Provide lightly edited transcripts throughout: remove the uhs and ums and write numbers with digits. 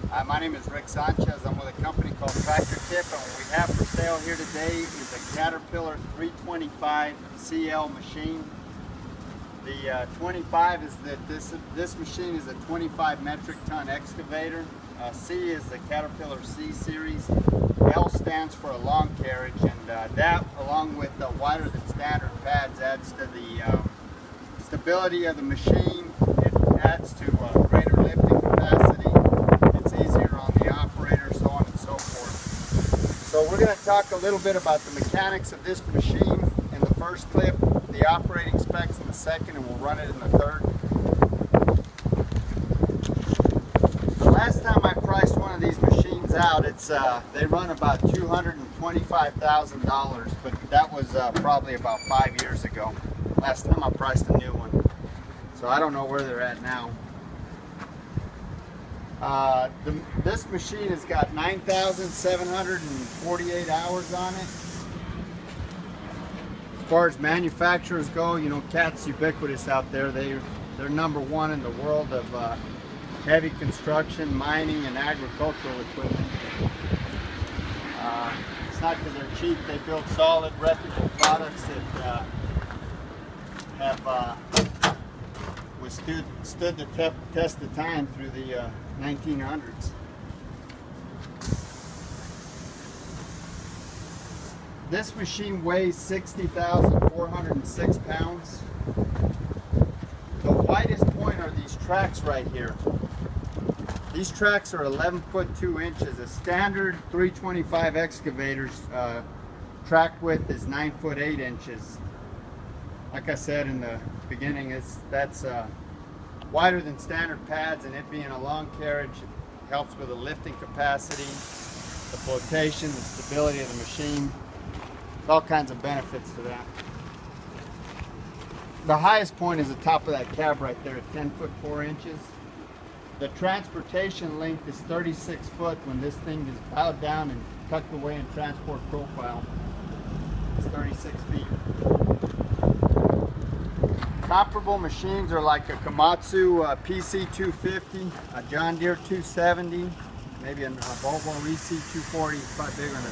My name is Rick Sanchez. I'm with a company called Tractor Tip, and what we have for sale here today is a Caterpillar 325 CL machine. The 25 is that this machine is a 25 metric ton excavator. C is the Caterpillar C series. L stands for a long carriage, and that, along with the wider than standard pads, adds to the stability of the machine. It adds to greater lifting capacity. It's easier on the operator, so on and so forth. So we're going to talk a little bit about the mechanics of this machine in the first clip, the operating specs in the second, and we'll run it in the third. The last time I priced one of these machines out, they run about $225,000, but that was probably about 5 years ago. Last time I priced a new one, so I don't know where they're at now. This machine has got 9,748 hours on it. As far as manufacturers go, you know, Cat's ubiquitous out there. They're number one in the world of heavy construction, mining, and agricultural equipment. It's not because they're cheap. They build solid, reputable products that have stood the test of time through the 1900s. This machine weighs 60,406 pounds. The widest point are these tracks right here. These tracks are 11 foot 2 inches. A standard 325 excavator's track width is 9 foot 8 inches. Like I said in the beginning, that's wider than standard pads, and it being a long carriage, it helps with the lifting capacity, the flotation, the stability of the machine. There's all kinds of benefits to that. The highest point is the top of that cab right there at 10 foot 4 inches. The transportation length is 36 foot when this thing is bowed down and tucked away in transport profile. It's 36 feet. Comparable machines are like a Komatsu PC250, a John Deere 270, maybe a Volvo EC240. It's probably bigger than a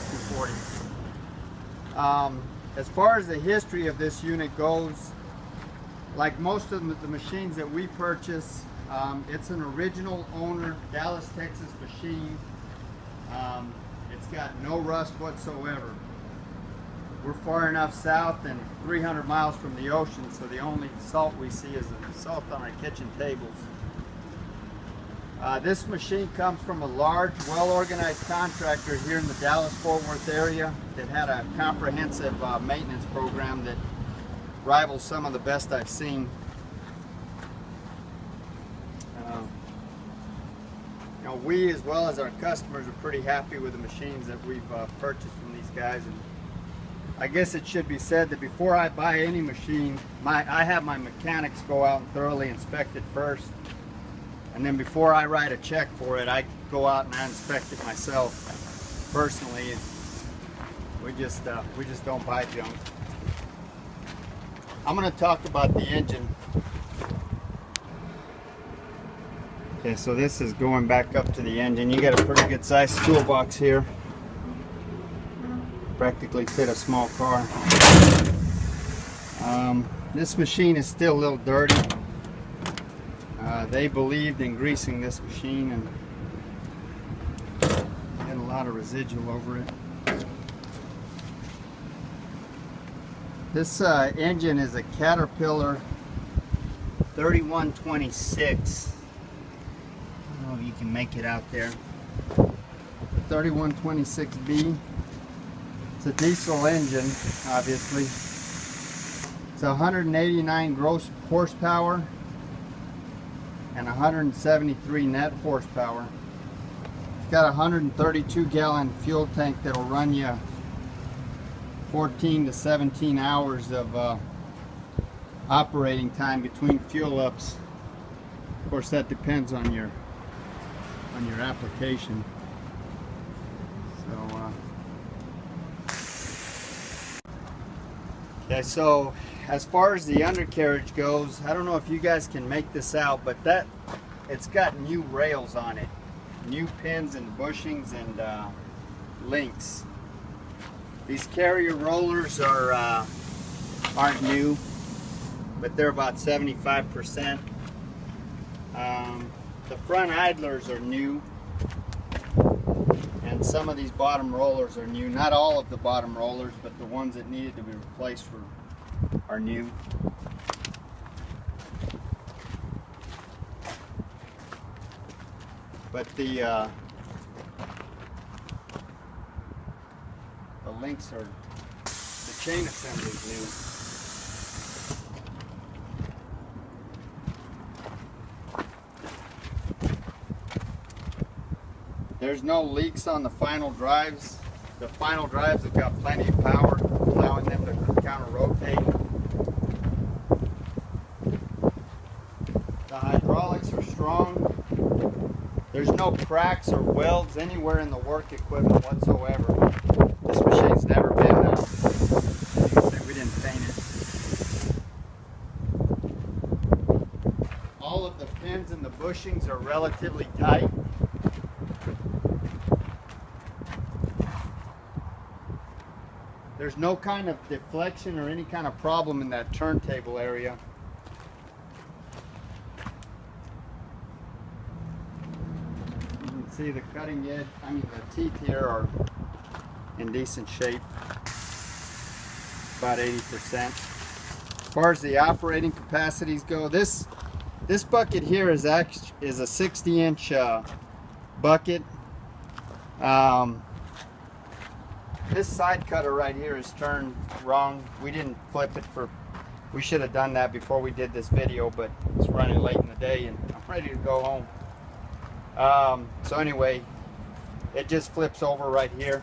240. As far as the history of this unit goes, like most of the machines that we purchase, it's an original owner Dallas, Texas machine. It's got no rust whatsoever. We're far enough south and 300 miles from the ocean, so the only salt we see is the salt on our kitchen tables. This machine comes from a large, well-organized contractor here in the Dallas-Fort Worth area that had a comprehensive maintenance program that rivals some of the best I've seen. You know, we, as well as our customers, are pretty happy with the machines that we've purchased from these guys. And I guess it should be said that before I buy any machine, I have my mechanics go out and thoroughly inspect it first. And then before I write a check for it, I go out and I inspect it myself personally. We just don't buy junk. I'm going to talk about the engine. Okay, so this is going back up to the engine. You got a pretty good sized toolbox here. Practically fit a small car. This machine is still a little dirty. They believed in greasing this machine and had a lot of residual over it. This engine is a Caterpillar 3126. I don't know if you can make it out there. 3126B. It's a diesel engine, obviously. It's 189 gross horsepower and 173 net horsepower. It's got a 132 gallon fuel tank that'll run you 14 to 17 hours of operating time between fuel ups. Of course, that depends on your application. Okay, so as far as the undercarriage goes, I don't know if you guys can make this out, but it's got new rails on it. new pins and bushings and links. These carrier rollers aren't new, but they're about 75%. The front idlers are new, and some of these bottom rollers are new. Not all of the bottom rollers, but the ones that needed to be replaced are new. But the links are, the chain assembly is new. There's no leaks on the final drives. The final drives have got plenty of power, allowing them to counter-rotate. The hydraulics are strong. There's no cracks or welds anywhere in the work equipment whatsoever. This machine's never been, you can see we didn't paint it. All of the pins and the bushings are relatively tight. There's no kind of deflection or any kind of problem in that turntable area. You can see the cutting edge, the teeth here are in decent shape, about 80%. As far as the operating capacities go, this bucket here is a 60-inch bucket. This side cutter right here is turned wrong. We didn't flip it we should have done that before we did this video, but it's running late in the day and I'm ready to go home. So anyway, it just flips over right here.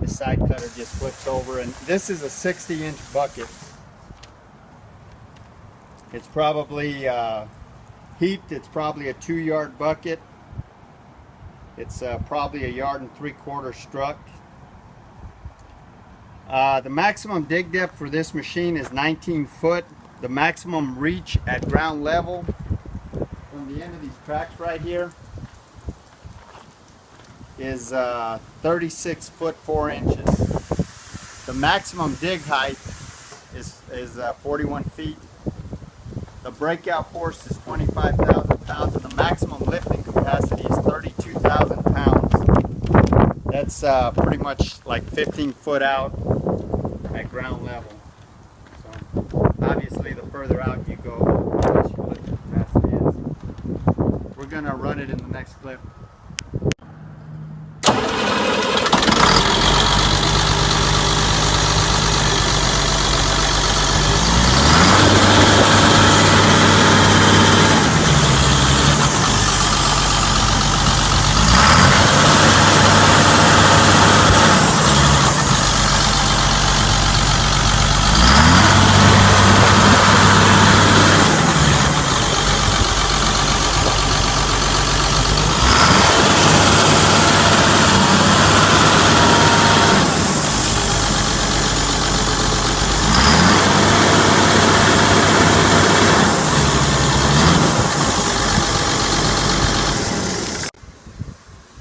The side cutter just flips over, and this is a 60-inch bucket. It's probably heaped, it's probably a 2-yard bucket. It's probably 1 3/4 yards struck. The maximum dig depth for this machine is 19 foot. The maximum reach at ground level from the end of these tracks right here is 36 foot 4 inches. The maximum dig height is 41 feet. The breakout force is 25,000 pounds, and the maximum lifting capacity is 32,000 pounds. That's pretty much like 15 foot out at ground level. So obviously the further out you go, the less your lifting capacity is. We're going to run it in the next clip.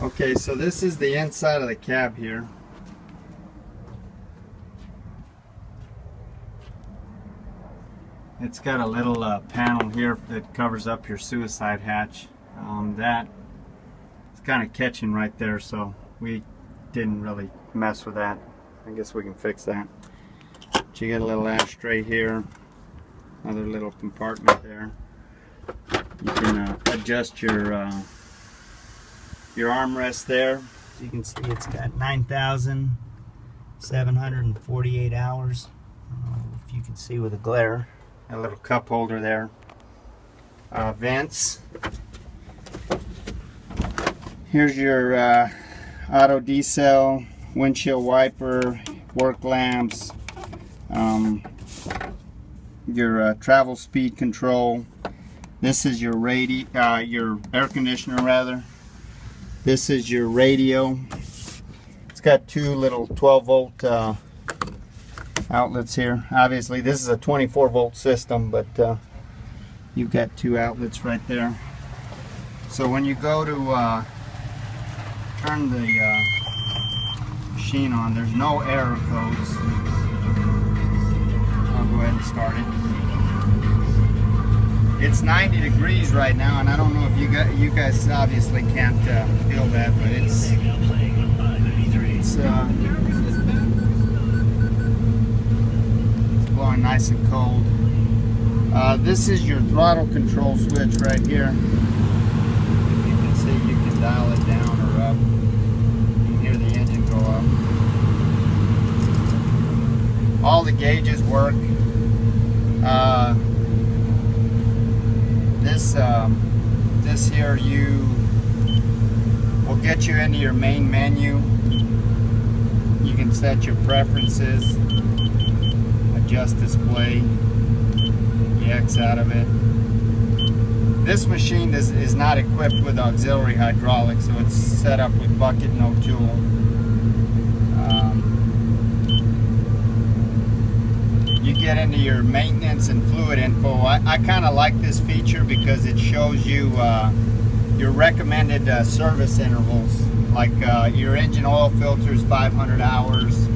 Okay, so this is the inside of the cab here. It's got a little panel here that covers up your suicide hatch. That it's kind of catching right there, so we didn't really mess with that. I guess we can fix that. But you got a little ashtray here, another little compartment there. You can adjust your armrest there. So you can see it's got 9,748 hours. If you can see with a glare. A little cup holder there. Vents. Here's your auto decel, windshield wiper, work lamps, your travel speed control. This is your your air conditioner rather. This is your radio. It's got 2 little 12-volt outlets here. Obviously this is a 24-volt system, but you've got 2 outlets right there. So when you go to turn the machine on. There's no error codes. I'll go ahead and start it. It's 90 degrees right now, and I don't know if you guys obviously can't feel that, but it's blowing nice and cold. This is your throttle control switch right here. You can see you can dial it down or up. You can hear the engine go up. All the gauges work. This here will get you into your main menu. You can set your preferences, adjust display, X out of it. This machine is not equipped with auxiliary hydraulics, so it's set up with bucket, no tool. You get into your maintenance and fluid info. I kind of like this feature because it shows you your recommended service intervals, like your engine oil filter is 500 hours.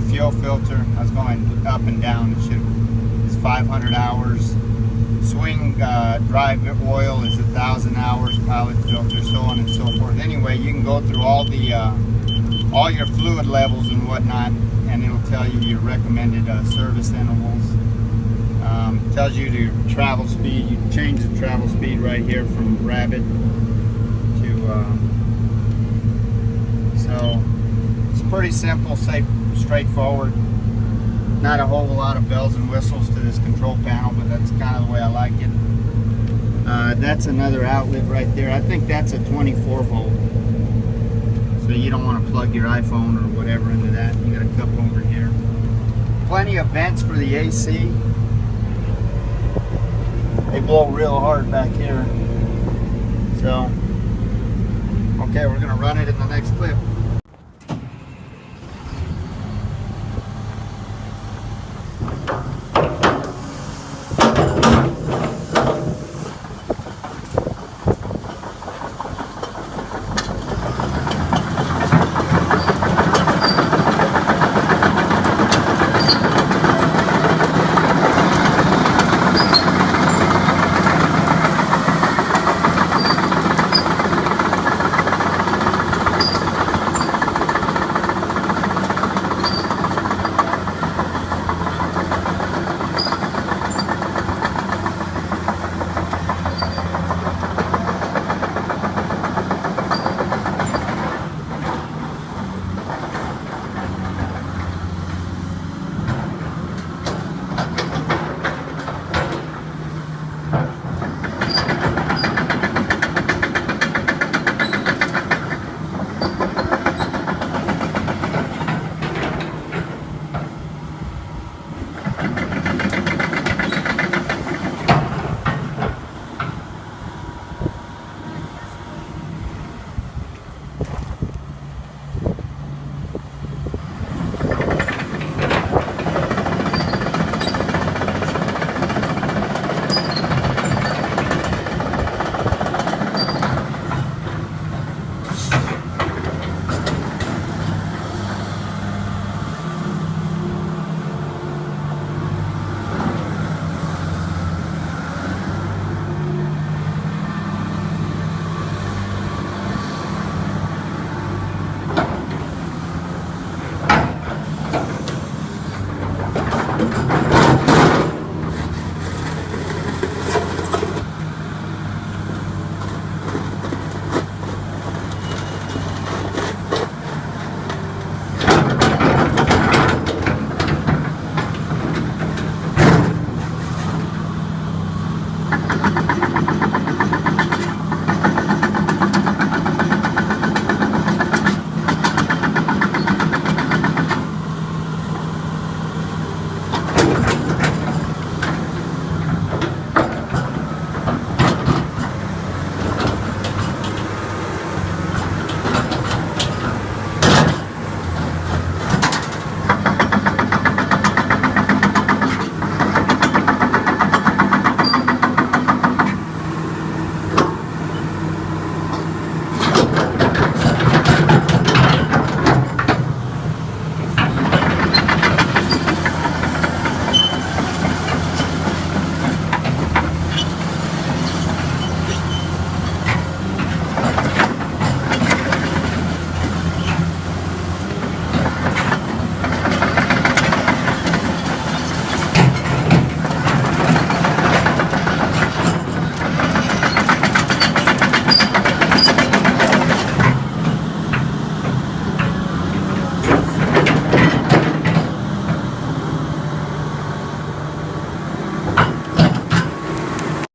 Fuel filter, I was going up and down, is 500 hours. Swing drive oil is 1,000 hours. Pilot filter, so on and so forth. Anyway, you can go through all your fluid levels and whatnot, and it'll tell you your recommended service intervals. Tells you your travel speed. You can change the travel speed right here from Rabbit to. So it's pretty simple, straightforward. Not a whole lot of bells and whistles to this control panel, but that's kind of the way I like it. That's another outlet right there. I think that's a 24 volt. So you don't want to plug your iPhone or whatever into that. You got a cup over here. Plenty of vents for the AC. They blow real hard back here. So, okay, we're going to run it in the next clip.